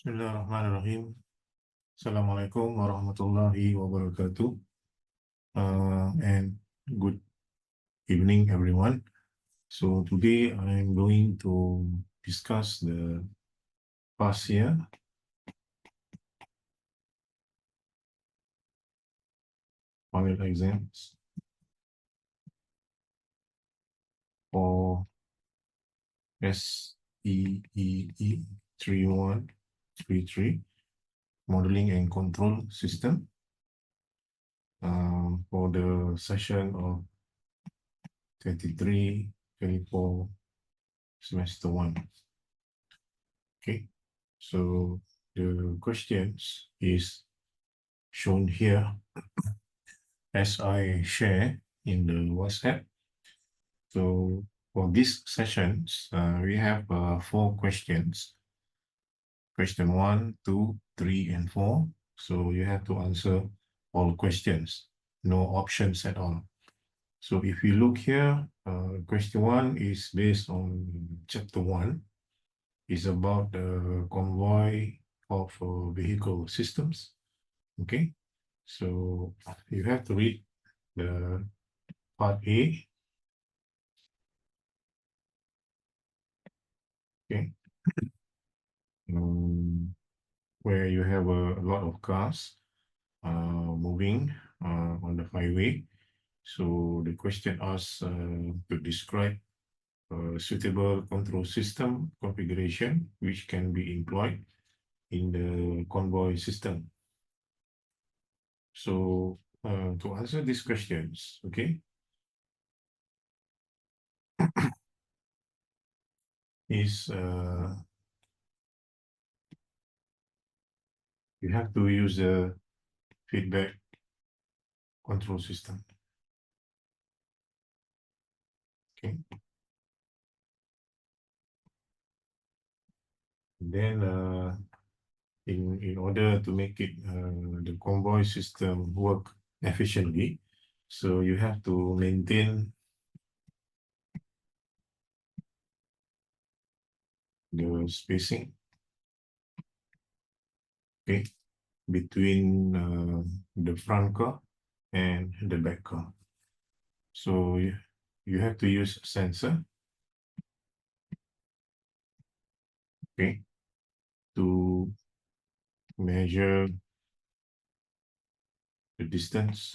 Bismillahirrahmanirrahim. Assalamualaikum warahmatullahi wabarakatuh. And good evening, everyone. So today I'm going to discuss the past year final exams for SEEE3133 Modeling and Control System for the session of 23-24 semester 1. Okay, so the questions is shown here as I share in the WhatsApp. So for these sessions, we have 4 questions. Question 1, 2, 3, and 4. So you have to answer all questions, no options at all. So if you look here, question 1 is based on chapter 1. It's about the convoy of vehicle systems. Okay, so you have to read the part A. Okay, where you have a lot of cars moving on the highway. So the question asks to describe a suitable control system configuration which can be employed in the convoy system. So to answer these questions, okay, is you have to use a feedback control system. Okay. Then in order to make it the convoy system work efficiently, so you have to maintain the spacing, okay, between the front car and the back car. So you have to use sensor, okay, to measure the distance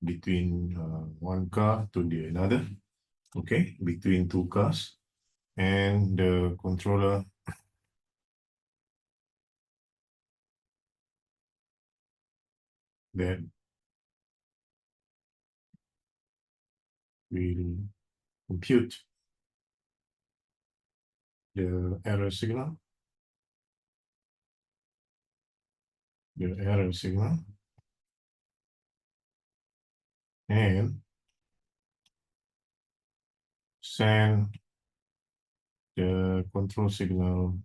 between one car to the another, okay, between two cars, and the controller that will compute the error signal, and send the control signal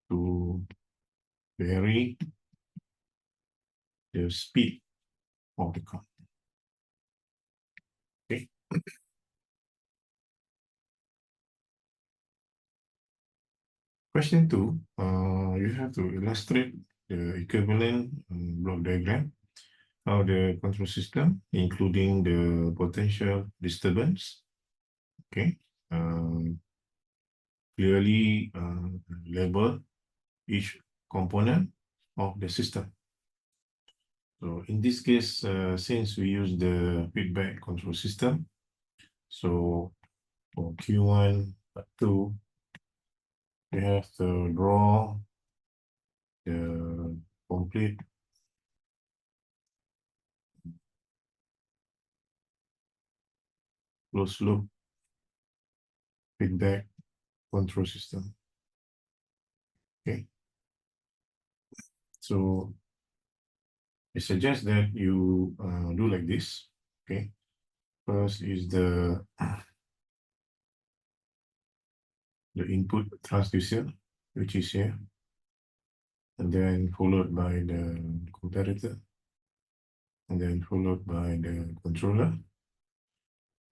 to vary the speed of the car. Okay. Question 2, you have to illustrate the equivalent block diagram of the control system, including the potential disturbance. Okay. Clearly label each component of the system. So in this case, since we use the feedback control system, so for Q1, Q2, you have to draw the complete closed loop feedback control system. Okay. So I suggest that you do like this. Okay. First is the input transducer, which is here, and then followed by the comparator, and then followed by the controller,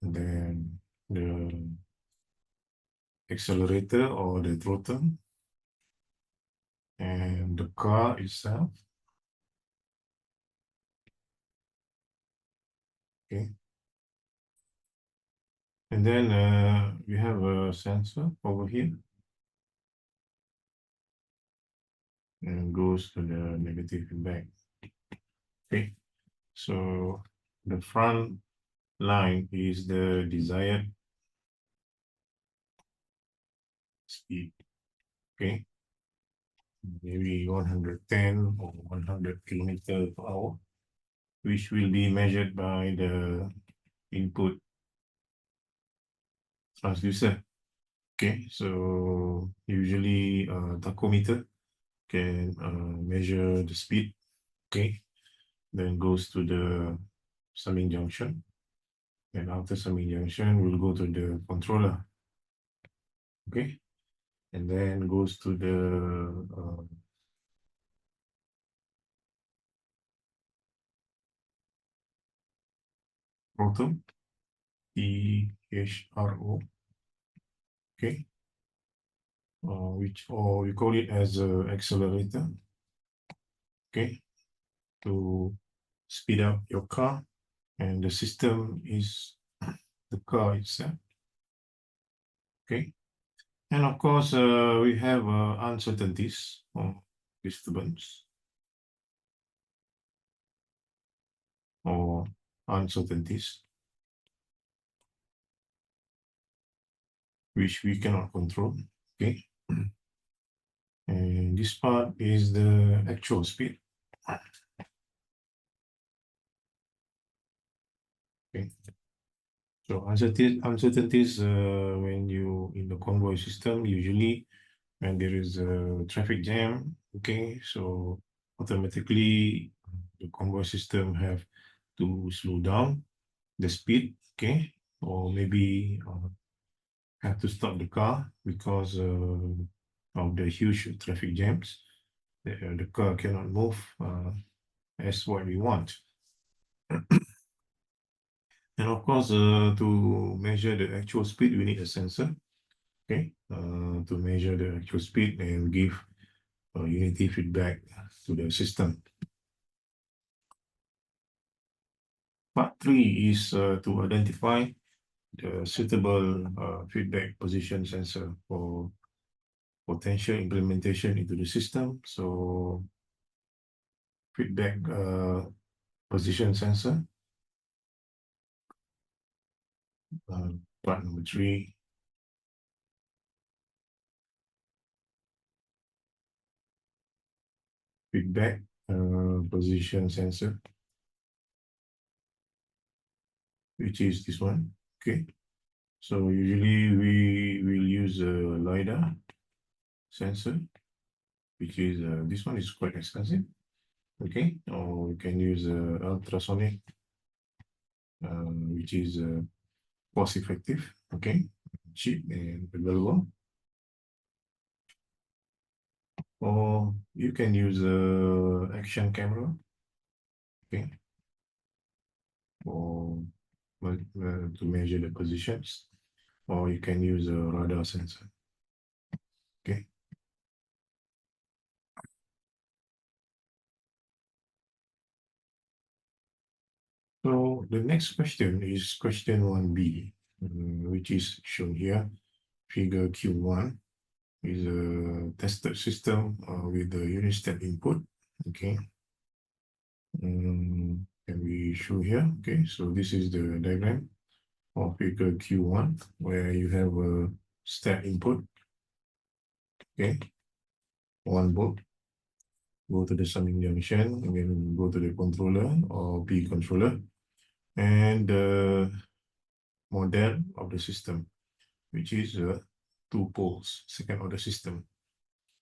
and then the accelerator or the throttle, and the car itself. Okay. And then we have a sensor over here, and goes to the negative feedback. Okay. So the front line is the desired speed. Okay. Maybe 110 or 100 kilometers per hour, which will be measured by the input transducer. Okay, so usually tachometer can measure the speed. Okay, then goes to the summing junction, and after summing junction, we'll go to the controller. Okay, and then goes to the throttle, THRO. Okay, which or we call it as a accelerator. Okay, to speed up your car, and the system is the car itself. Okay, and of course we have uncertainties or disturbance or uncertainties which we cannot control. Okay, and this part is the actual speed. Okay, so uncertainties when you in the convoy system, usually when there is a traffic jam. Okay, so automatically the convoy system have to slow down the speed. Okay, or maybe have to stop the car because of the huge traffic jams. The car cannot move as what we want. And of course, to measure the actual speed, we need a sensor. Okay, to measure the actual speed and give unity feedback to the system. Part 3 is to identify the suitable feedback position sensor for potential implementation into the system. So feedback position sensor, part number 3. Feedback position sensor, which is this one. Okay, so usually we will use a LiDAR sensor, which is this one is quite expensive. Okay, or we can use ultrasonic, which is cost effective. Okay, cheap and available. Or you can use action camera. Okay, or to measure the positions, or you can use a radar sensor. Okay. So the next question is question 1B, which is shown here. Figure Q1 is a tested system with the unit step input. Okay. Can we show here? Okay, so this is the diagram of figure Q1 where you have a step input. Okay, 1 volt. Go to the summing junction, and then go to the controller or P controller, and the model of the system, which is 2 poles, second order system,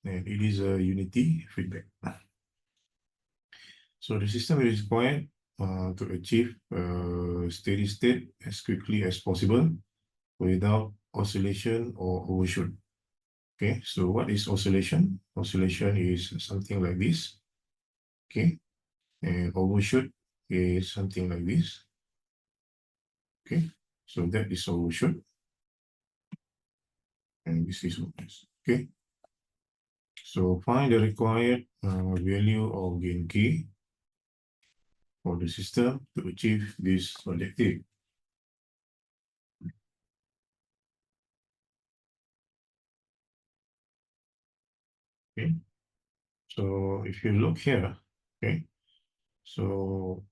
and it is a unity feedback. So the system is required to achieve steady state as quickly as possible without oscillation or overshoot. Okay, so what is oscillation? Oscillation is something like this. Okay, and overshoot is something like this. Okay, so that is solution, and this is what is. Okay, so find the required value of gain K for the system to achieve this objective. Okay, so if you look here, okay, so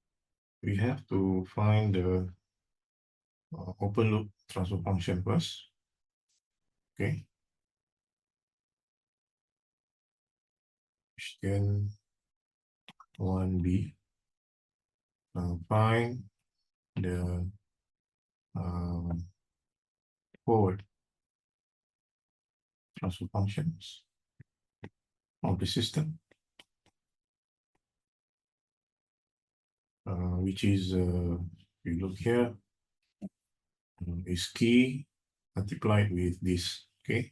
we have to find the open loop transfer function first. Okay, question 1b. Find the forward transfer functions of the system, which is, we look here, is key multiplied with this. Okay,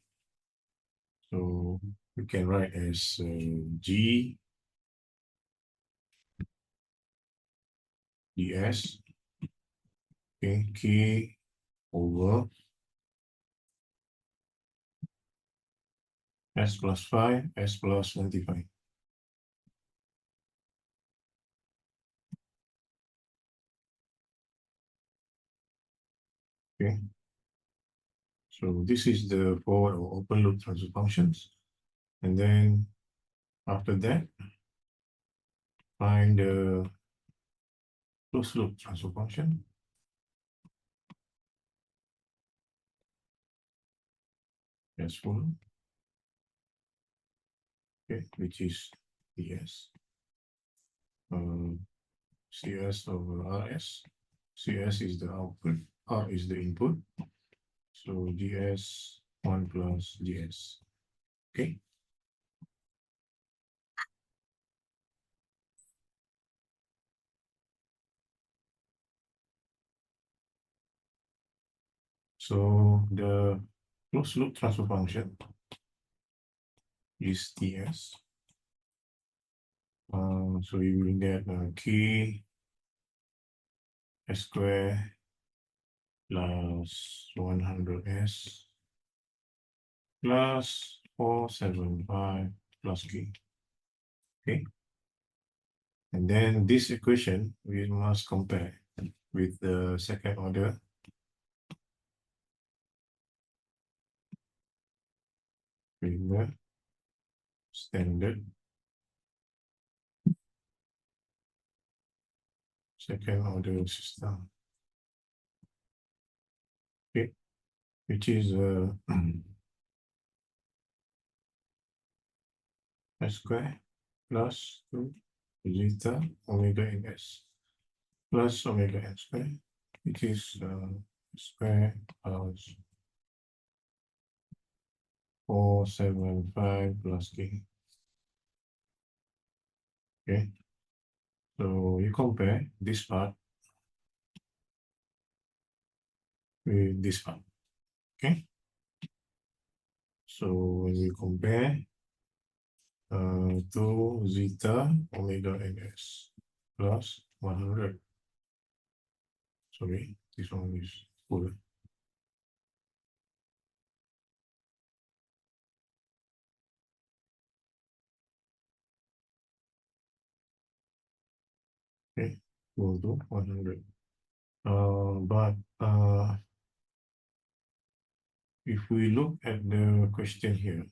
so we can write as G ds, okay, K over S plus 5, S plus 25. Okay, so this is the forward or open loop transfer functions. And then after that, find the closed loop transfer function. As follow. Okay, which is ds. CS over RS. CS is the output, R is the input. So ds 1 plus ds. Okay. So the closed loop transfer function is ts. So you will get k s square plus 100s plus 475 plus k. Okay. And then this equation we must compare with the second order with the standard second order system. Okay, which is s square plus 2 zeta omega ns plus omega n square, which is square plus 475 plus k. Okay, so you compare this part with this part. Okay, so when you compare 2 zeta omega ns plus 100. Sorry, this one is full. Okay, equal to 100. But if we look at the question here,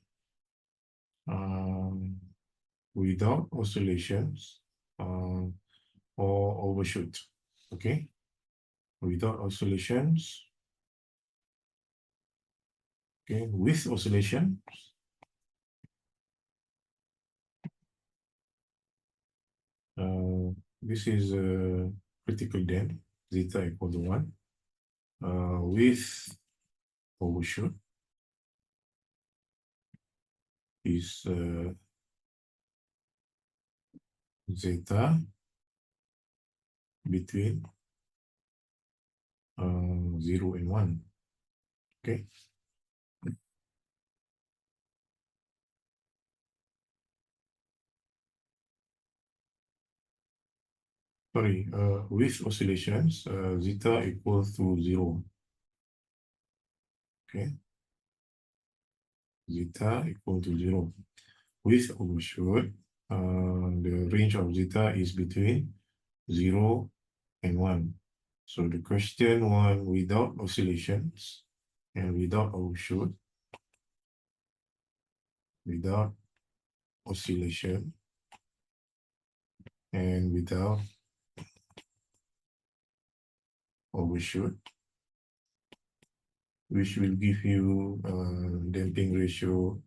without oscillations or overshoot, okay, without oscillations, okay, with oscillation, this is a critical depth, zeta equal to 1. With overshoot is zeta between 0 and 1. Okay. with oscillations, zeta equals to 0. Okay, zeta equal to 0. With overshoot, the range of zeta is between 0 and 1. So the question one, without oscillations and without overshoot, without oscillation and without overshoot, which will give you damping ratio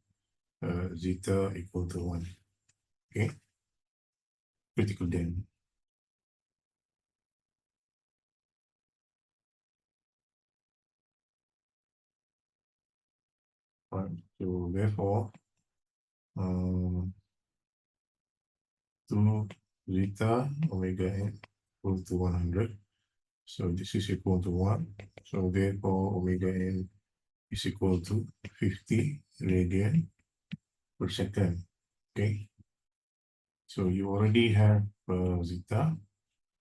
zeta equal to 1. Okay, critical damp. Right. So therefore, 2 zeta omega n equal to 100. So this is equal to 1. So therefore, omega n is equal to 50 radian per second. Okay. So you already have zeta,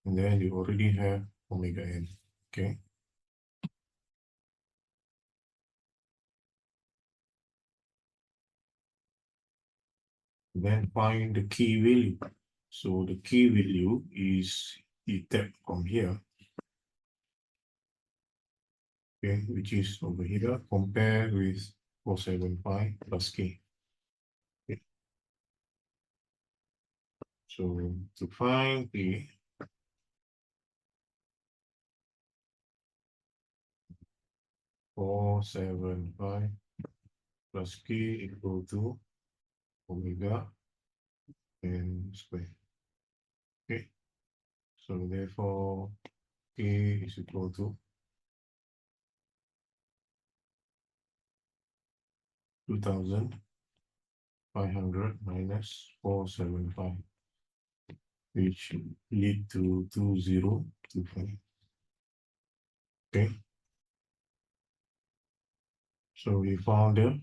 and then you already have omega n. Okay. Then find the key value. So the key value is detect from here. Okay, which is over here, compare with 475 plus k. Okay. So to find k, 475 plus k equal to omega n square. Okay, so therefore k is equal to 2,500 minus 475, which lead to 2025. Okay, so we found the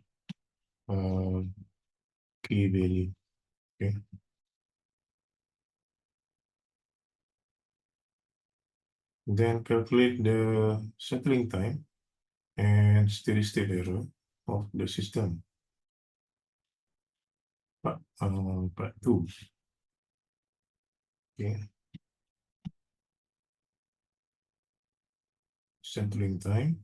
k value. Okay, then calculate the settling time and steady state error of the system. Part 2. Okay, settling time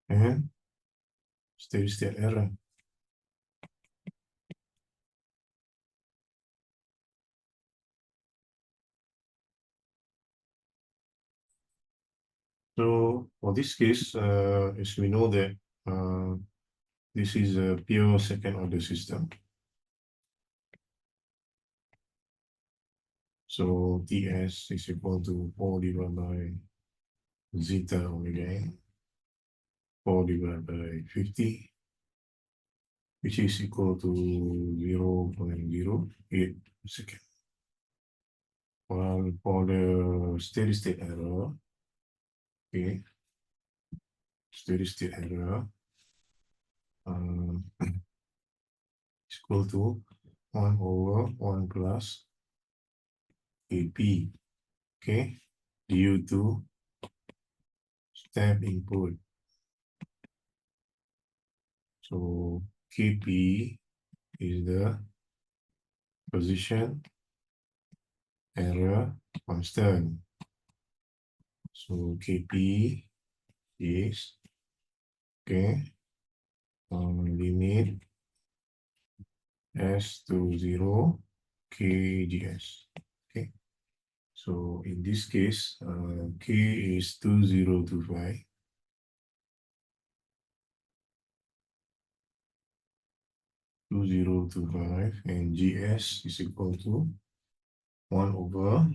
and steady state error. So for this case, as we know that this is a pure second order system. So Ts is equal to 4 divided by zeta omega n, 4 divided by 50, which is equal to 0.08 seconds. While for the steady state error, okay, steady state error is equal to 1 over 1 plus AP, okay, due to step input. So Kp is the position error constant. So Kp is, okay, limit s to 0 kgs. Okay, so in this case, k is 2025. And gs is equal to 1 over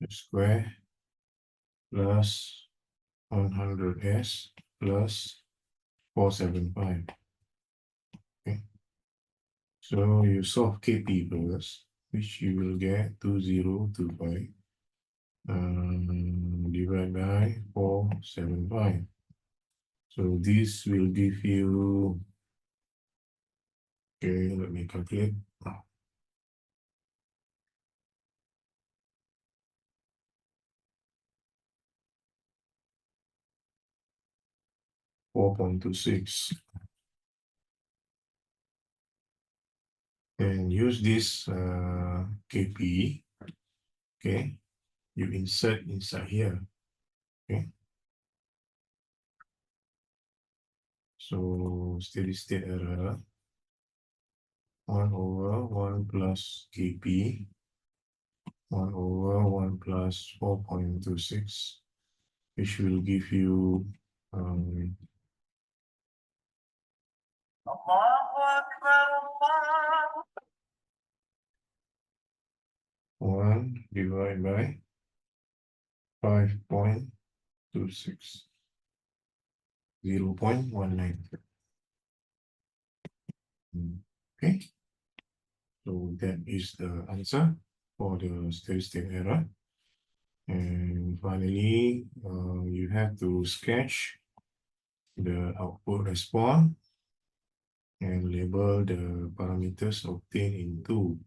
square plus 100s plus 475. Okay, so you solve Kp first, which you will get 2025 divided by 475. So this will give you, okay, let me calculate. 4.26. And use this KP, okay, you insert inside here, okay. So steady state error 1 over 1 plus KP 1 over 1 plus 4.26, which will give you 1 divided by 5.26, 0.19. Okay, so that is the answer for the steady state error. And finally, you have to sketch the output response and label the parameters obtained in two.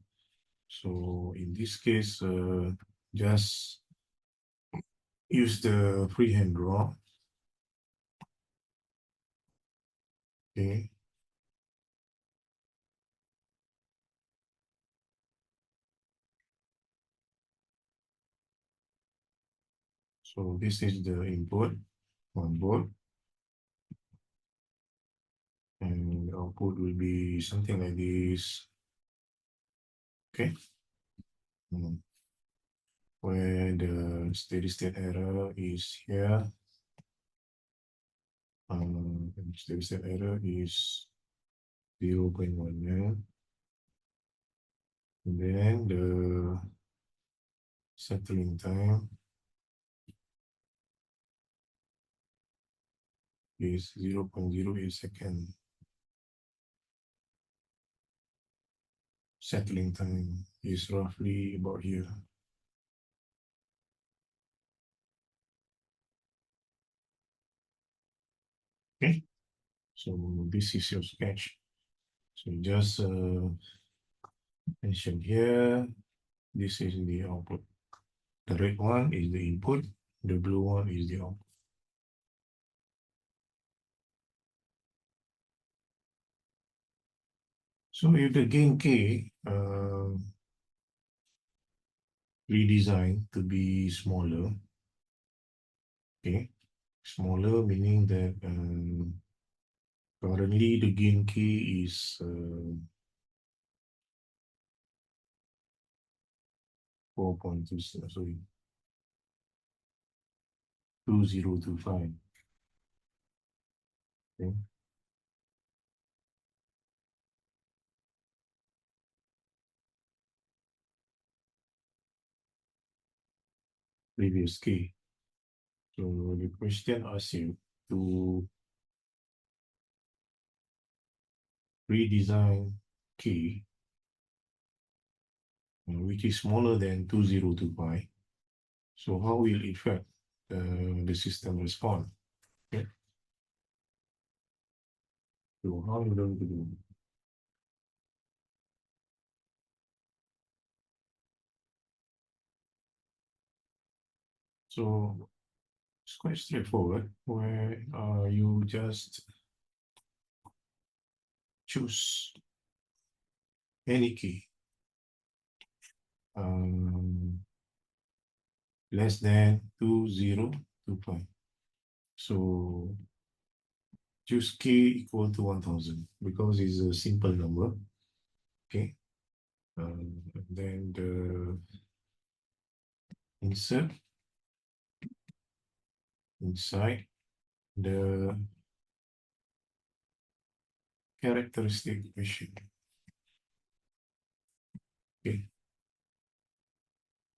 So in this case, just use the freehand draw. Okay. So this is the input on board, and the output will be something like this. Okay. Where the steady state error is here. Steady state error is 0.19. And then the settling time is 0.08 seconds. Settling time is roughly about here. Okay, so this is your sketch. So just mention here, this is the output. The red one is the input, the blue one is the output. So if the gain K redesigned to be smaller, okay, smaller meaning that currently the gain K is 4.2, sorry, 2025. Okay. Previous K. So the question asks you to redesign K, which is smaller than 2025. So how will it affect the system response? Okay. So how are you going to do? So it's quite straightforward, where you just choose any key less than 2025. So choose k equal to 1000 because it's a simple number. Okay. Then the insert inside the characteristic equation. Okay.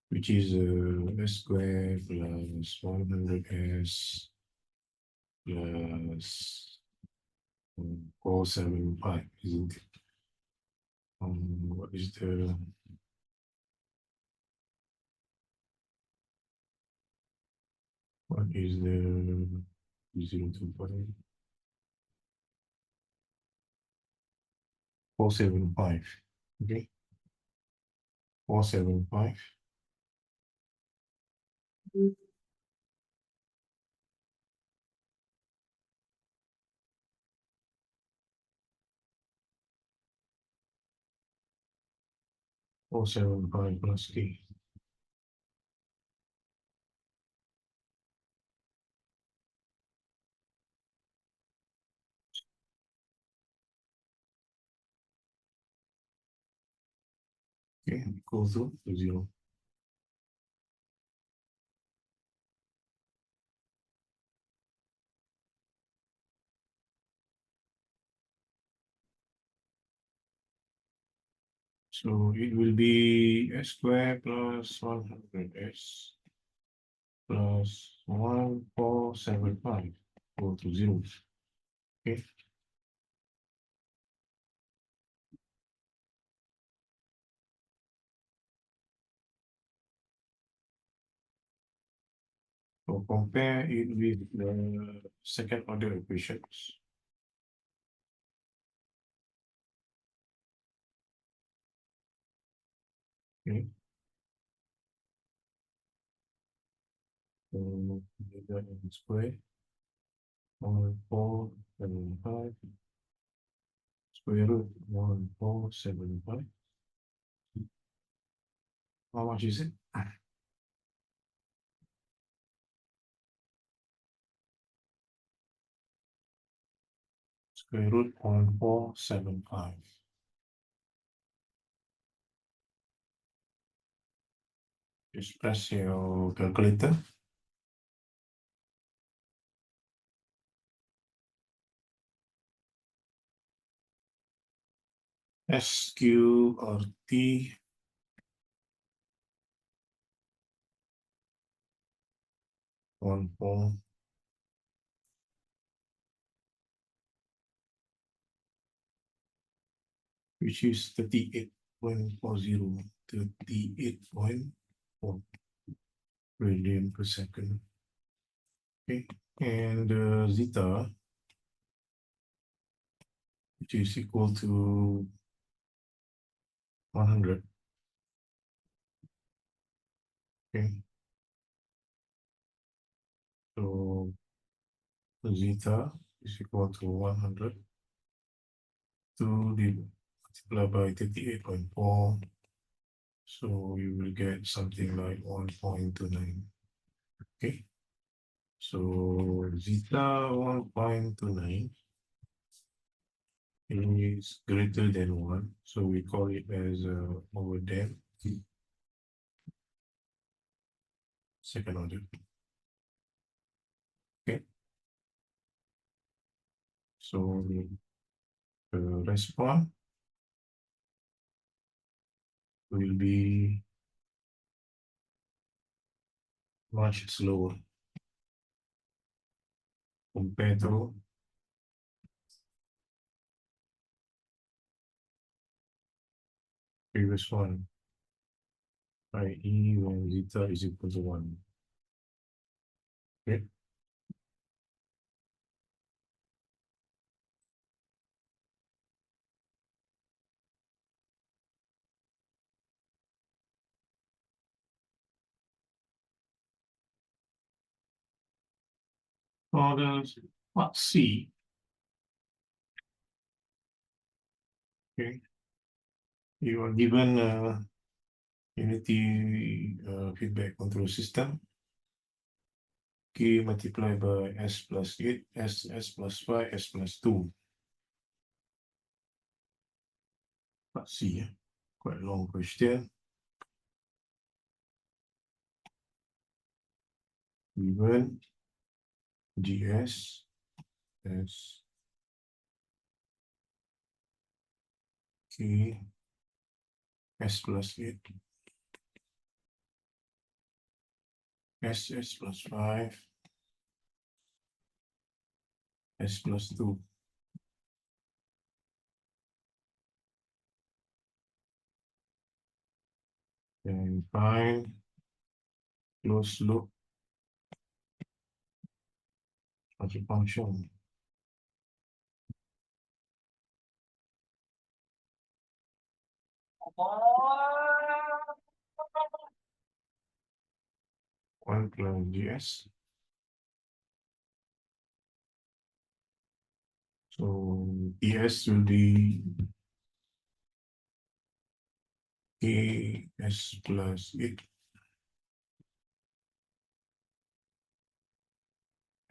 Which is s squared plus 100s plus 475, isn't it? What is the What is the 025? 475. Okay. 475. 475 plus K. Okay, equals to 0. So it will be S square plus 100S plus 1475 go to 0. Okay. So compare it with the second order equations. Okay. So that in square 1475 square root 1475. How much is it? Square root 1475. Just press your calculator. SQRT 14, which is 38.40, 38.4 radian per second. Okay, and zeta, which is equal to 100. Okay, so zeta is equal to 100 to multiply by 38.4. So you will get something like 1.29. Okay, so zeta 1.29 is greater than 1, so we call it as over there second order. Okay, so the response will be much slower compared to previous one, i.e. when zeta is equal to 1. Okay. For the part C, okay, you are given a unity feedback control system. K multiplied by S plus 8, S plus 5, S plus 2. Let's see, quite a long question. Given GS as K S plus 8, S plus 5, S plus 2. And find closed loop as a function. One plus GS. So ES will be AS plus 8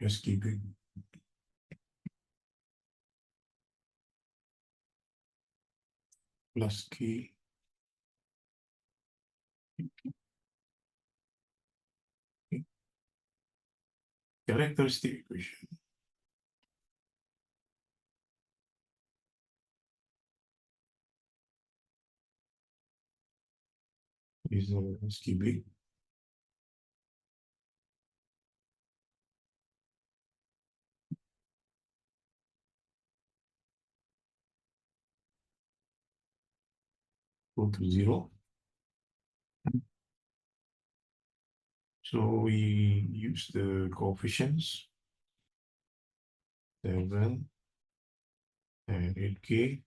S cubic plus K characteristic equation is S cubic equal to 0. So we use the coefficients 7 and 8K,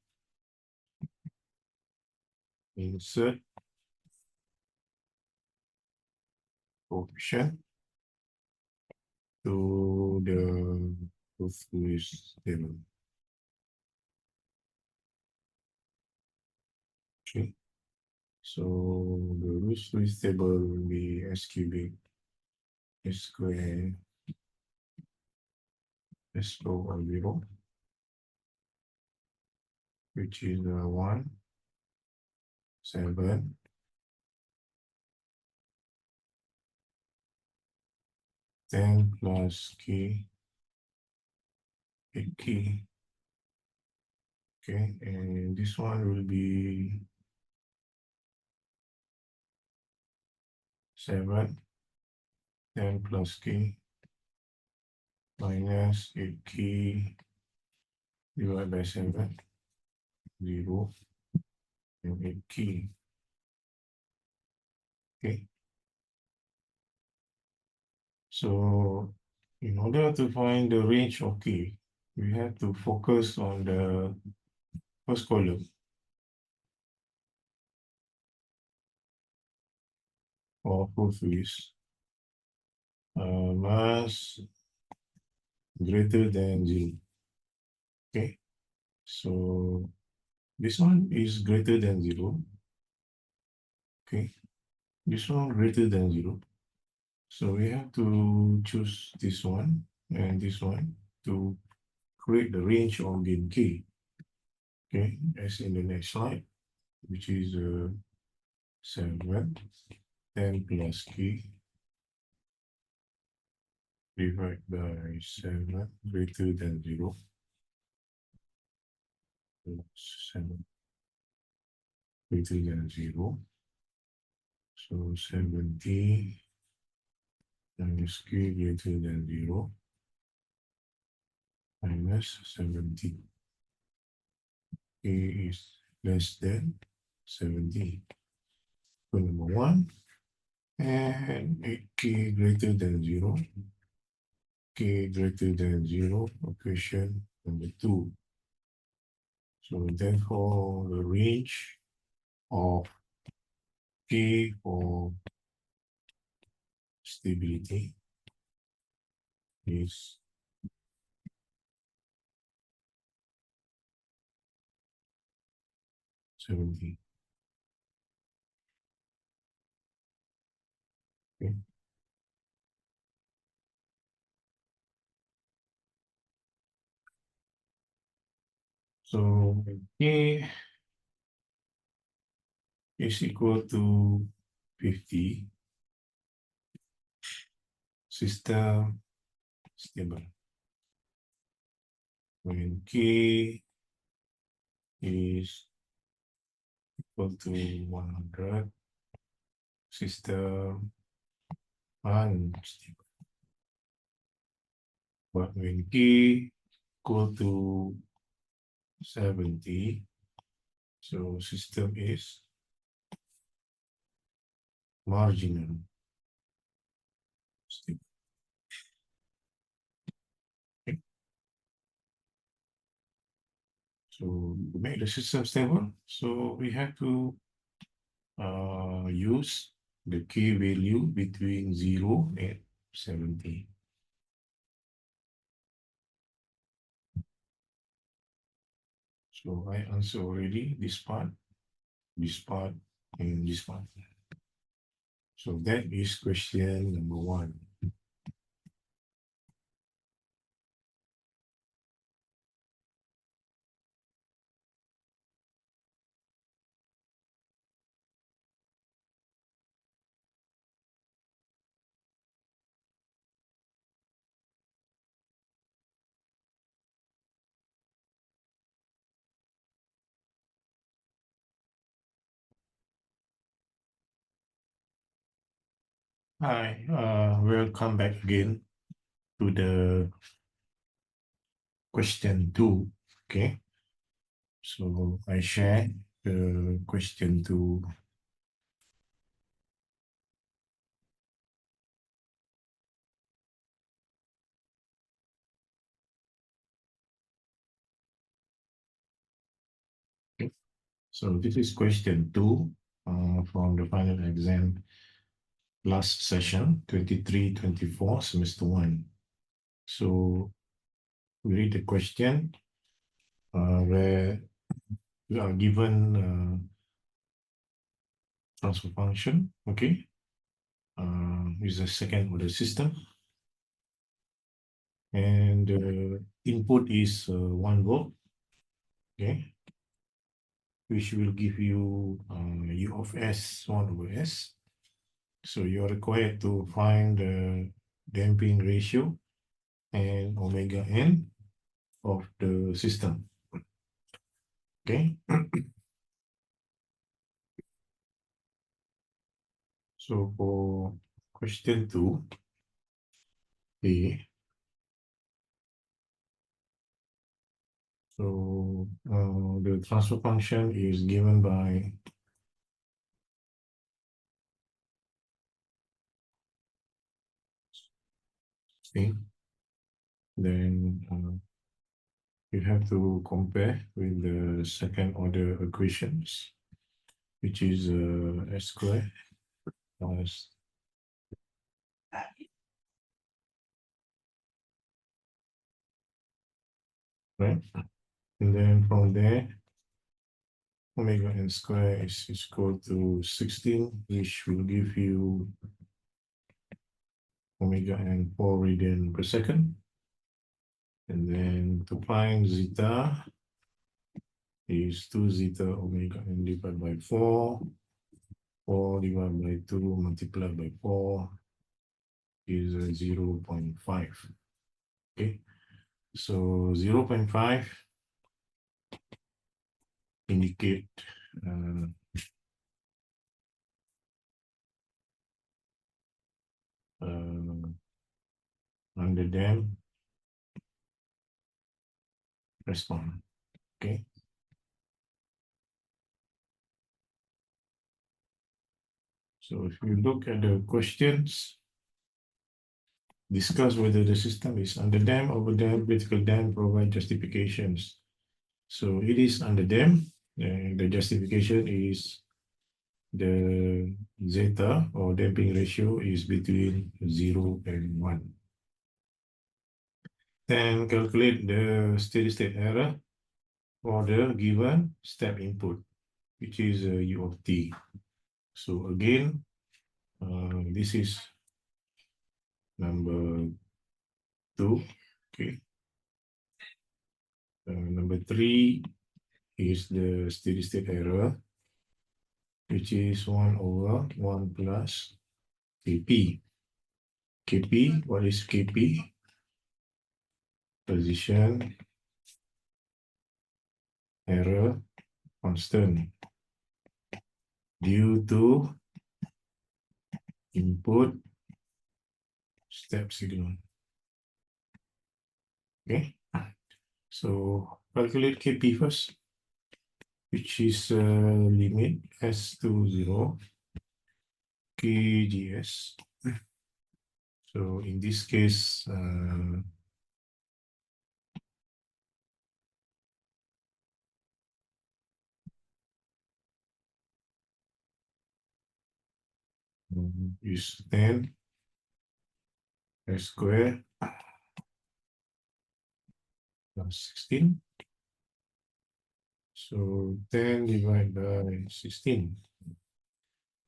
insert coefficient to the Root-Lewis table. Okay, so the Root-Lewis table will be S cubic S square S over 0, which is 1, 7, 10 plus K, 8K. Okay, and this one will be 7, 10 plus K minus 8K divided by 7, 0, and 8K. Okay. So in order to find the range of K, we have to focus on the first column of Root-Lewis. Mass greater than 0. Okay, so this one is greater than 0. Okay, this one greater than 0. So we have to choose this one and this one to create the range of gain K. Okay, as in the next slide, which is 7, 10 plus K divided by 7 greater than 0. 7 greater than 0. So 70 minus K greater than 0 minus 70. K is less than 70. So number 1, and 8K greater than 0. K greater than 0, equation number 2. So therefore, the range of K for stability is 70. Okay. So K is equal to 50. System stable. When K is equal to 100, system unstable. But when K equal to 70, so system is marginal stable. So to make the system stable, so we have to use the k value between 0 and 70. So I answer already this part, and this part. So that is question number 1. Hi, welcome back again to the question 2. Okay, so I share the question 2. Okay. So this is question 2 from the final exam last session, 23-24, semester 1. So we read the question where we are given transfer function, okay, is a second order system, and input is 1 volt, okay, which will give you u of s 1 over s. So you're required to find the damping ratio and omega n of the system. Okay. So for question 2a, so the transfer function is given by C. Then you have to compare with the second order equations, which is s squared plus right, and then from there omega n square is equal to 16, which will give you omega n 4 radian per second. And then to find zeta is 2 zeta omega n divided by 4. 4 divided by 2 multiplied by 4 is 0.5. Okay, so 0.5 indicate under dam response. Okay, so if you look at the questions, discuss whether the system is under dam, over dam, critical dam, provide justifications. So it is under dam, and the justification is the zeta or damping ratio is between 0 and 1. Then calculate the steady state error for the given step input, which is u of t. So again, this is number 2. Okay. Number 3 is the steady state error, which is 1 over 1 plus Kp. Kp, what is Kp? Position error constant due to input step signal. Okay, so calculate Kp first, which is limit s to 0 kgs. So in this case, is 10 s square plus 16. So 10 divided by 16,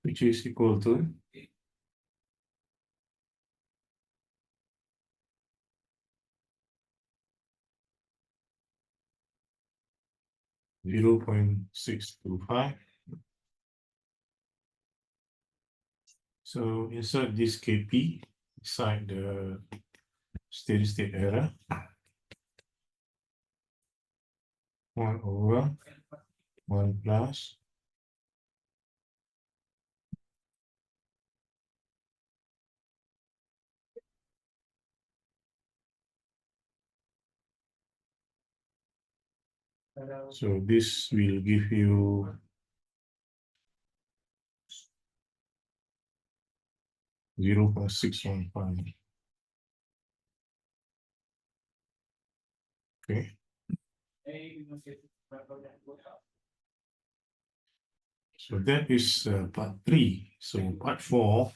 which is equal to 0.625. So insert this Kp inside the steady state error, 1 over 1 plus so this will give you 0.615. Okay. So that is part 3. So part 4,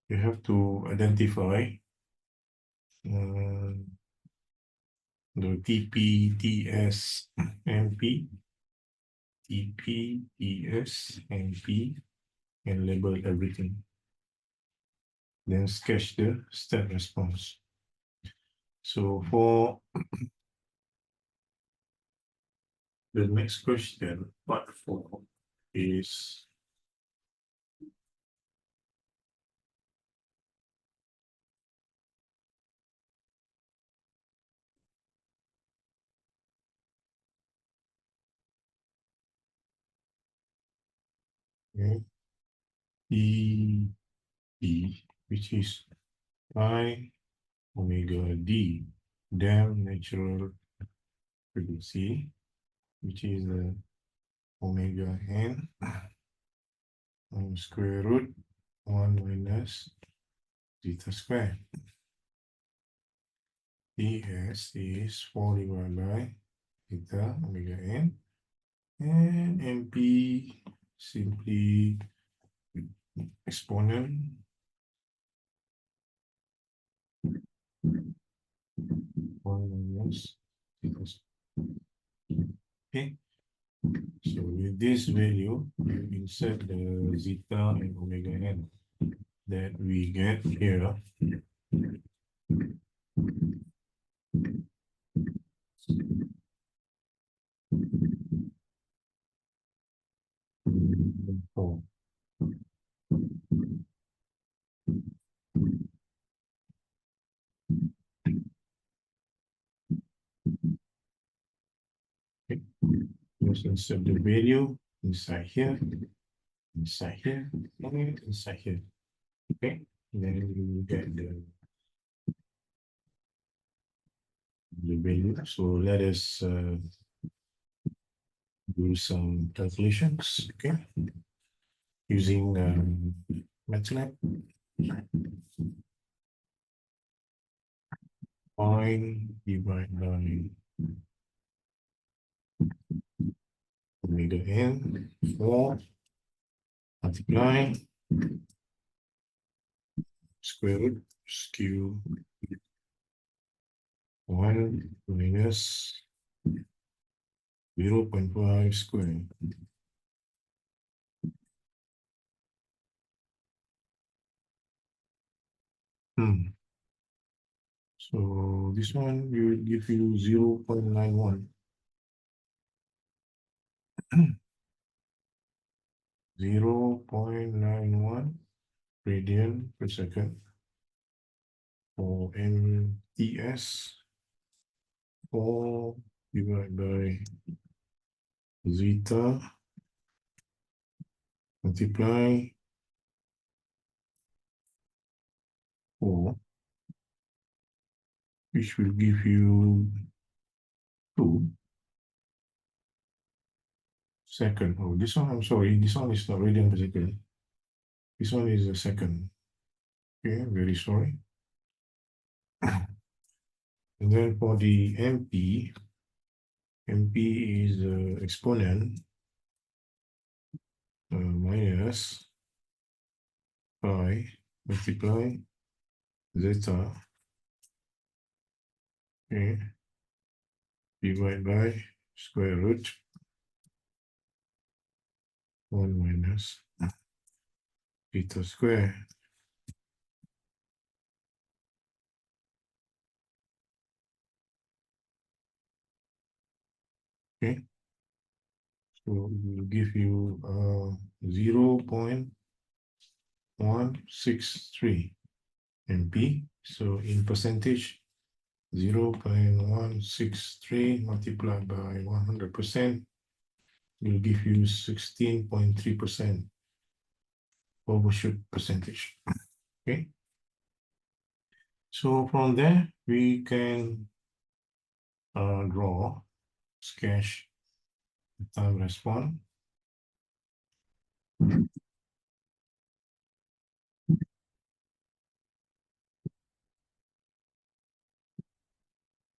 you have to identify the TP, TS, MP, TP, TS, MP, and label everything. Then sketch the step response. So for the next question, part 4 is E, which is pi omega d, damn natural frequency, which is omega n square root 1 minus zeta square. Ds is 4 divided by zeta omega n, and MP simply exponent 1 minus zeta square. Okay, so with this value, you insert the zeta and omega n that we get here. Oh. Okay. Just insert the value inside here, and inside here. Okay, then you get the value. So let us do some calculations. Okay, using MATLAB. Pi divided by omega n 4 multiply square root skew 1 minus 0.5 square. So this one will give you 0.91. 0.91 radian per second for MTS, 4 divided by zeta multiply 4, which will give you 2 second. Oh, this one, I'm sorry, this one is not radian per second. This one is a second. Okay, very sorry. And then for the MP is exponent minus pi multiply zeta, okay, divided by square root 1 minus theta square. Okay, so it will give you 0.163 MP. So in percentage, 0.163 multiplied by 100% will give you 16.3% overshoot percentage. Okay, so from there we can draw sketch the time response.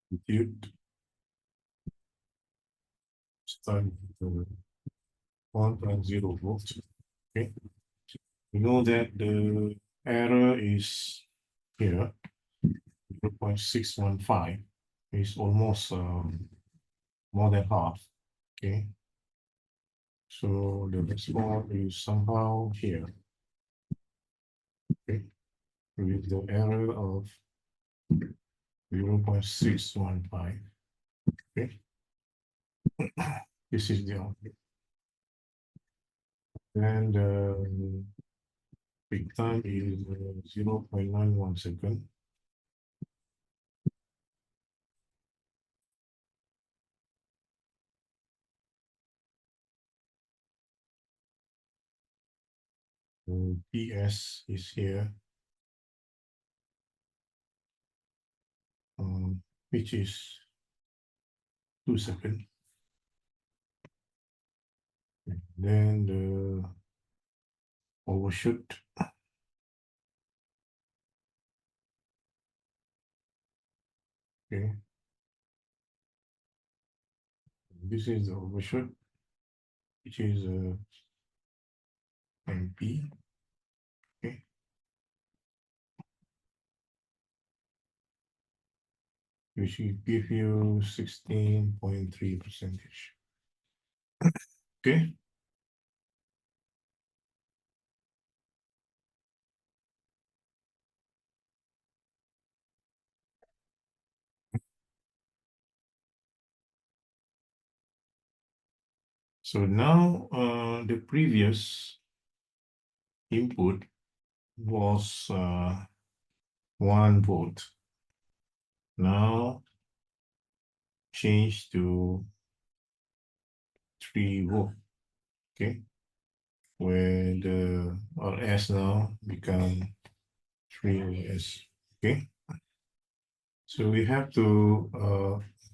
Compute start with 1.0 volts. Okay, we know that the error is here 0.615 is almost more than half. Okay, so the response is somehow here. Okay, with the error of 0.615. Okay, this is the output. And peak time is 0.91 second. PS is here, which is 2 seconds. Then the overshoot. Okay, this is the overshoot, which is MP. Okay, which will give you 16.3%. Okay, so now the previous input was 1 volt. Now change to 3 volt. Okay, where the S now become 3 S. Okay, so we have to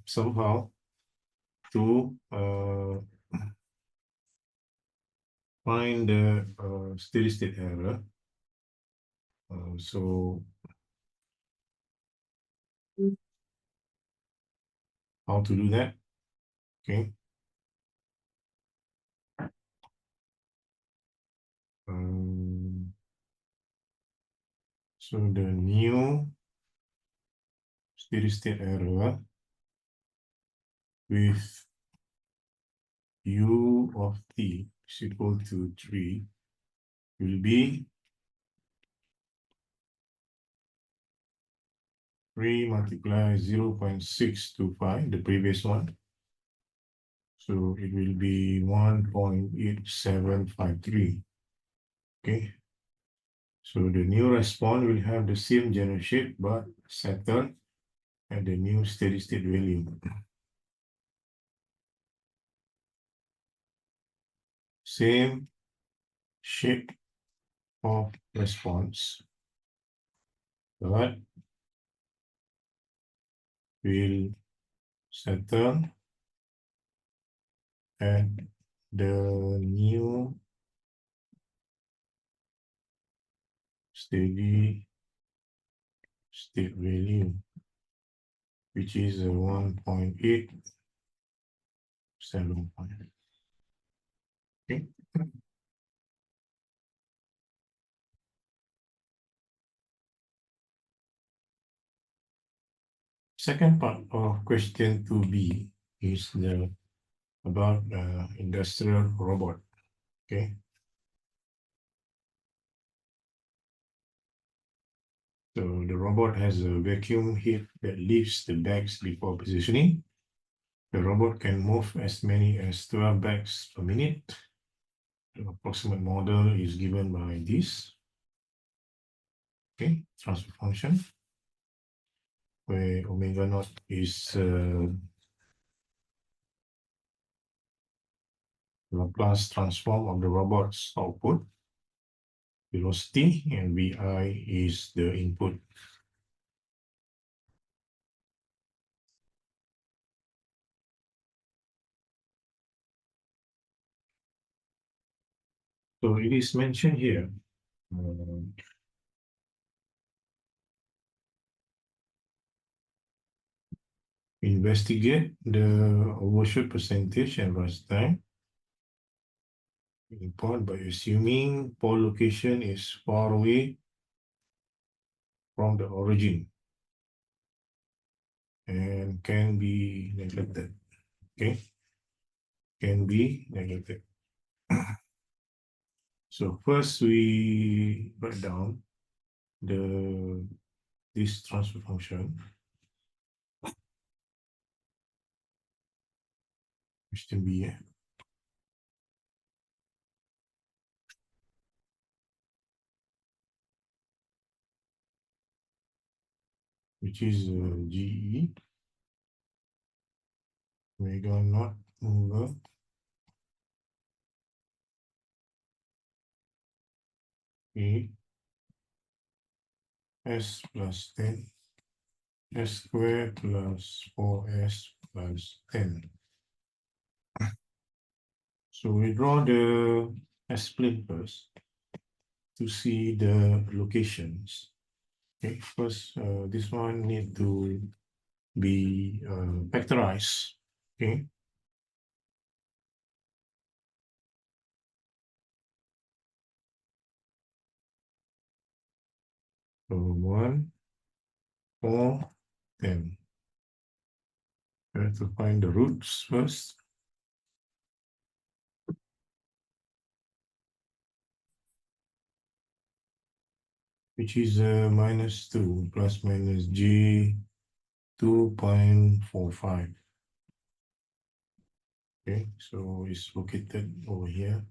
somehow to find the steady state error. So how to do that? Okay. So the new steady state error with U of t is equal to 3 will be 3 multiply 0.625, the previous one. So it will be 1.8753. Okay. So the new response will have the same general shape but settled at the new steady state value. Same shape of response, but will settle at the new steady state value. which is 1.875. Okay. Second part of question 2B is about industrial robot. Okay. So the robot has a vacuum head that lifts the bags before positioning. The robot can move as many as 12 bags per minute. The approximate model is given by this. Okay, transfer function, where omega naught is Laplace transform of the robot's output velocity, and Vi is the input. So it is mentioned here, investigate the overshoot percentage and rise time. Import by assuming pole location is far away from the origin and can be neglected. Okay, can be neglected. So first we write down this transfer function. Question B, which is GE omega naught over A S plus 10 S squared plus 4S plus 10. So we draw the S-plane first to see the locations. Okay, first this one need to be factorized. Okay. So 1, 4, 10. We have to find the roots first. Which is minus 2 plus minus J 2.45. Okay, so it's located over here.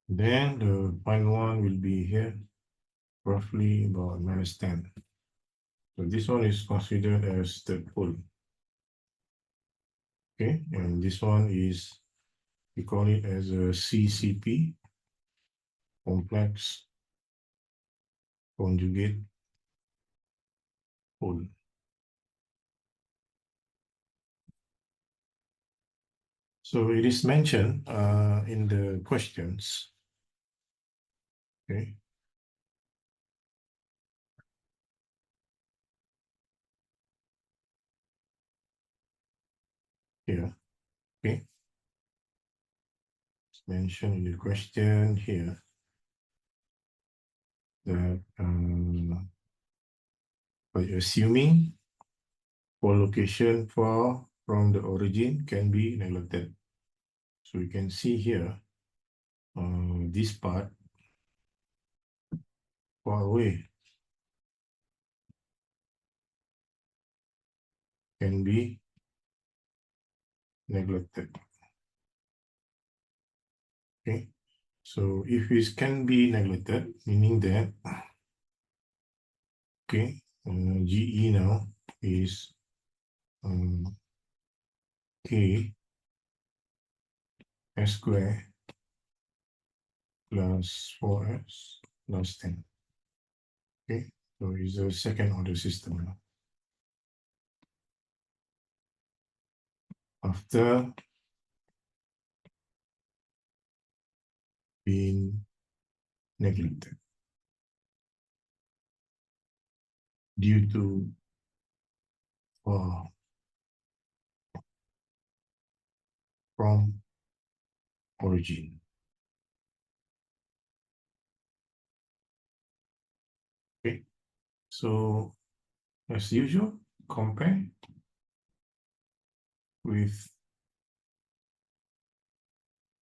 Then the final one will be here, roughly about minus 10. So this one is considered as the pole. Okay, and this one is, we call it as a CCP, complex conjugate pole. So it is mentioned in the questions. Okay. Here. Okay. It's mentioned in the question here that by assuming pole location far from the origin can be neglected. So you can see here, this part far away can be neglected. Okay, so if it can be neglected, meaning that, okay, GE now is K S square plus 4S plus 10. Okay, so it's a second order system now. after being neglected due to from origin. Okay, so as usual, compare with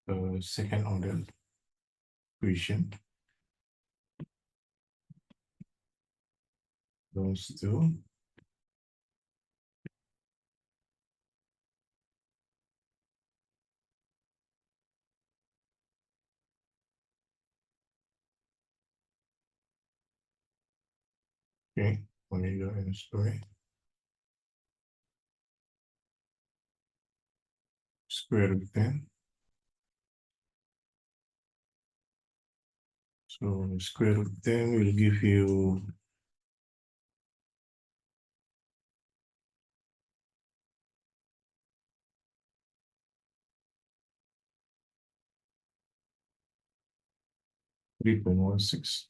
the second order equation. Those two. Okay, omega n square. Square root 10. So square root 10 will give you 3.16.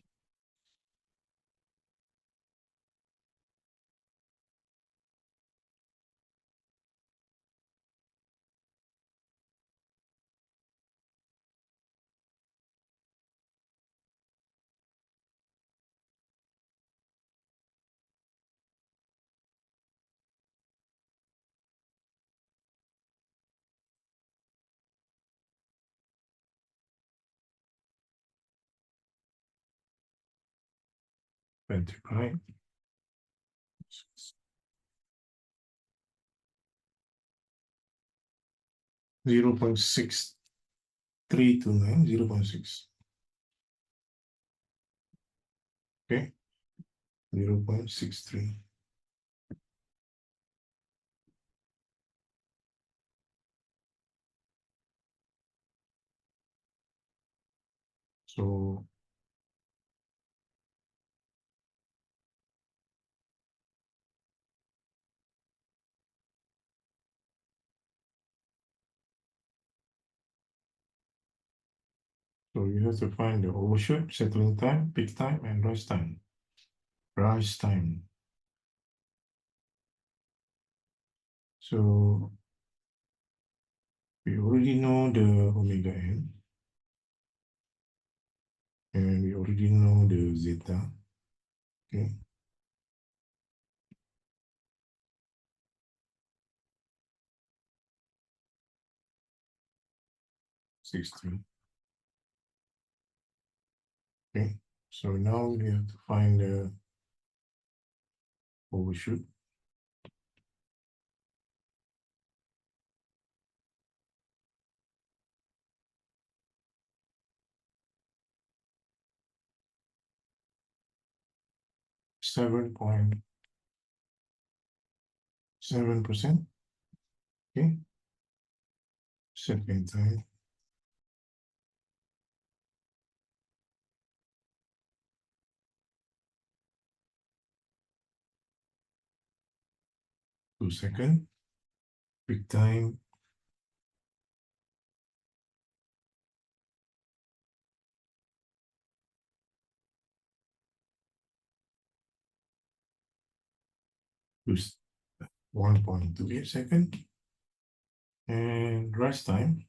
Multiply 0.6329, 0.6. Okay, 0.63. So you have to find the overshoot, settling time, peak time, and rise time. Rise time. So we already know the omega n, and we already know the zeta. Okay. Sixteen. Okay. So now we have to find the overshoot. Seven point 7%. Okay. Second time. Two second. Peak time. Plus 1.28 second. And rise time.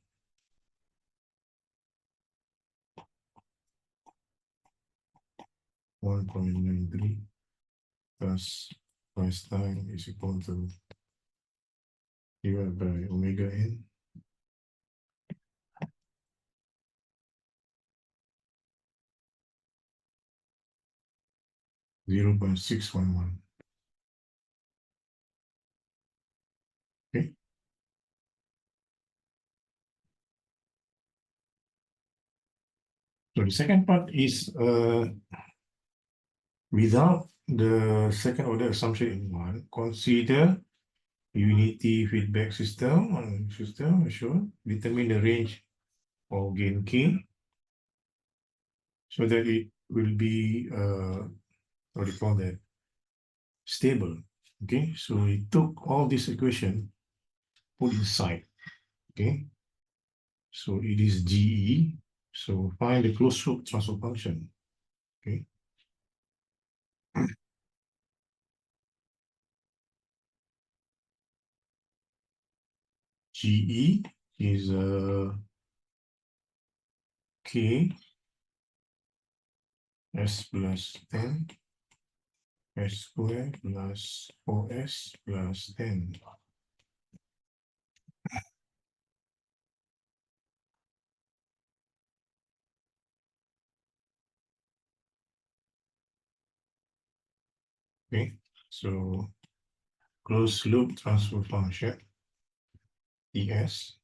1.93 plus rise time is equal to divided by omega n. 0.611. Okay. So the second part is without the second order assumption in one, consider unity feedback system on system, sure. Determine the range of gain K so that it will be what do you call that? Stable. Okay, so we took all this equation put inside. Okay, so it is GE. So find the closed loop transfer function. Okay, GE is K S plus 10 S squared plus 4S plus 10. Okay, so closed loop transfer function ES,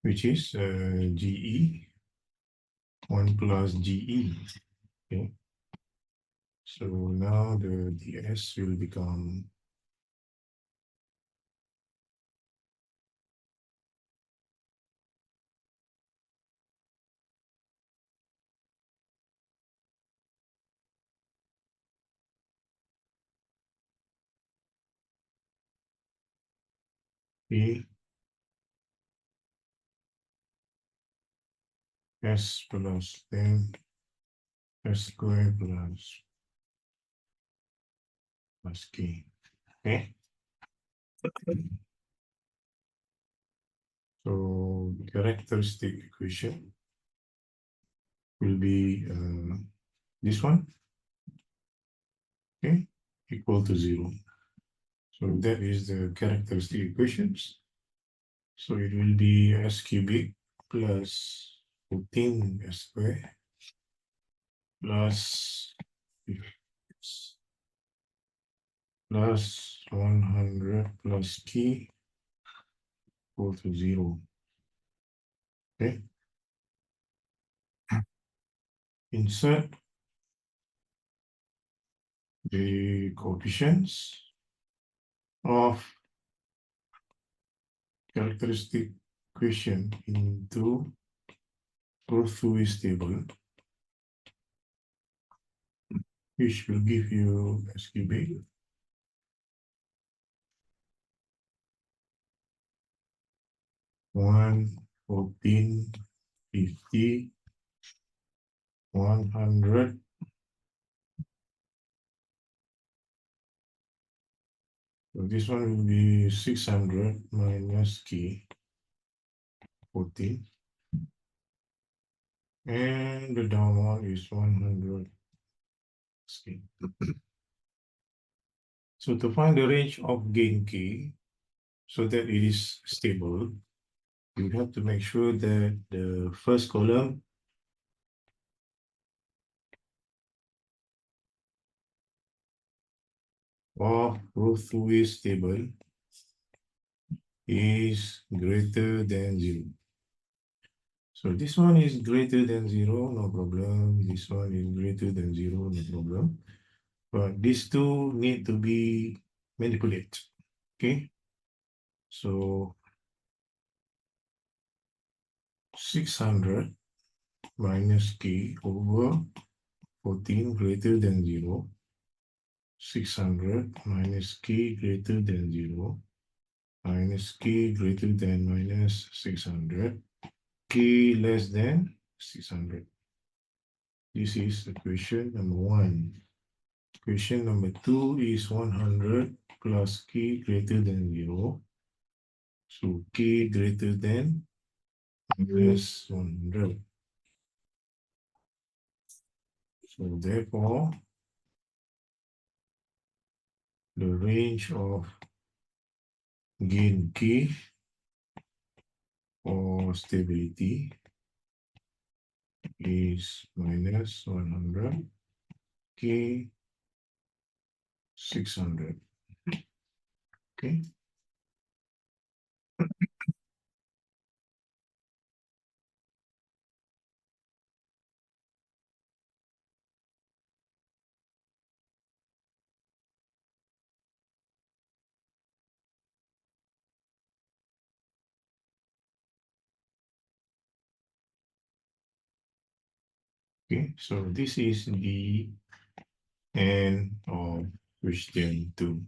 which is GE 1 plus GE. Okay, so now the DS will become A S plus 10 S squared plus K. Okay, so the characteristic equation will be this one, okay, equal to 0. So that is the characteristic equations. So it will be S cubic plus 14 S squared plus 100 plus K equal to 0. Okay. Insert the coefficients of characteristic equation into Ortho's table, which will give you S cubic 1, 14, 50, 100. So this one will be 600 minus K 14. And the down one is 100 K. So to find the range of gain K so that it is stable, you have to make sure that the first column of Rothway's table is greater than 0. So this one is greater than 0, no problem. This one is greater than 0, no problem. But these two need to be manipulated. Okay. So 600 minus K over 14 greater than 0. 600 minus K greater than 0 minus K greater than minus 600. K less than 600. This is equation number 1. Equation number 2 is 100 plus K greater than 0. So K greater than minus 100. So therefore, the range of gain K or stability is minus 100 K 600. Okay. Okay. So this is the end of question 2.